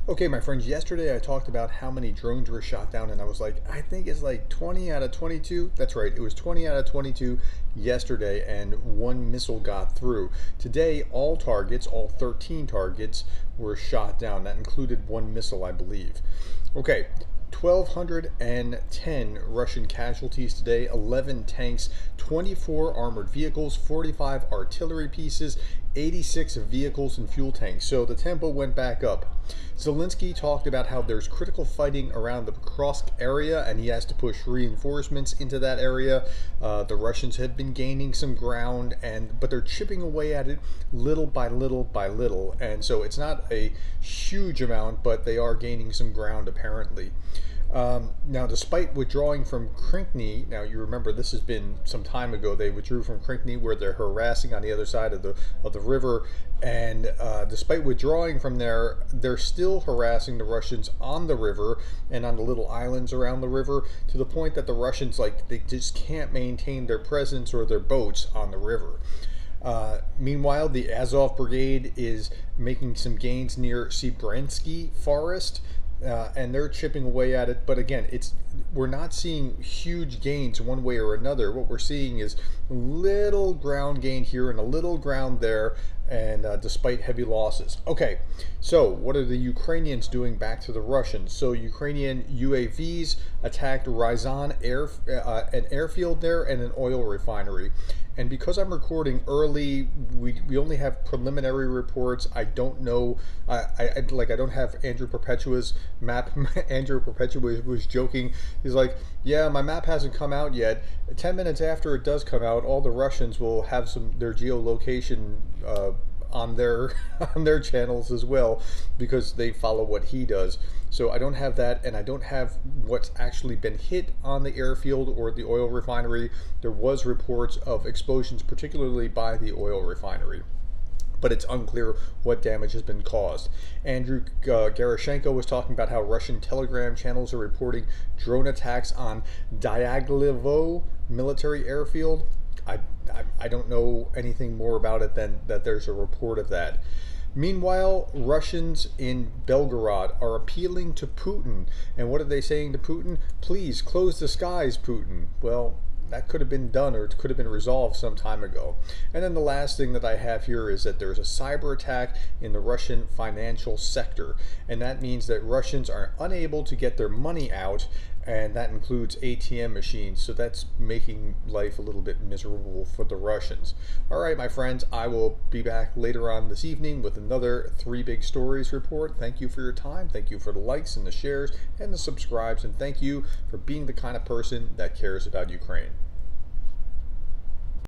Okay, my friends, yesterday I talked about how many drones were shot down, and I was like, I think it's like 20 out of 22. That's right, it was 20 out of 22 yesterday, and one missile got through. Today, all targets, all 13 targets, were shot down. That included one missile, I believe. Okay, 1,210 Russian casualties today, 11 tanks, 24 armored vehicles, 45 artillery pieces, 86 vehicles and fuel tanks. So the tempo went back up. Zelensky talked about how there's critical fighting around the Kursk area and he has to push reinforcements into that area. The Russians have been gaining some ground, but they're chipping away at it little by little by little. And so it's not a huge amount, but they are gaining some ground apparently. Now, despite withdrawing from Krinkny, now you remember this has been some time ago. They withdrew from Krinkny, where they're harassing on the other side of the river, and despite withdrawing from there, they're still harassing the Russians on the river and on the little islands around the river, to the point that the Russians they just can't maintain their presence or their boats on the river. Meanwhile, the Azov Brigade is making some gains near Sibransky Forest. And they're chipping away at it, but again, we're not seeing huge gains one way or another. What we're seeing is little ground gain here and a little ground there, and despite heavy losses. Okay, so what are the Ukrainians doing back to the Russians? So Ukrainian UAVs attacked Ryazan an airfield there and an oil refinery. And because I'm recording early, we only have preliminary reports. I don't know. I don't have Andrew Perpetua's map. Andrew Perpetua was joking. He's like, "Yeah, my map hasn't come out yet. 10 minutes after it does come out, all the Russians will have their geolocation on their on their channels as well, because they follow what he does." So I don't have that, and I don't have what's actually been hit on the airfield or the oil refinery. There was reports of explosions, particularly by the oil refinery, but it's unclear what damage has been caused. Andrew Gerashenko was talking about how Russian Telegram channels are reporting drone attacks on Diaghilevo military airfield. I don't know anything more about it than that there's a report of that. Meanwhile, Russians in Belgorod are appealing to Putin. And what are they saying to Putin? Please close the skies, Putin. Well, that could have been done, or it could have been resolved some time ago. And then the last thing that I have here is that there's a cyber attack in the Russian financial sector. And that means that Russians are unable to get their money out, and that includes ATM machines. So that's making life a little bit miserable for the Russians. All right, my friends, I will be back later on this evening with another 3 Big Stories report. Thank you for your time. Thank you for the likes and the shares and the subscribes. And thank you for being the kind of person that cares about Ukraine.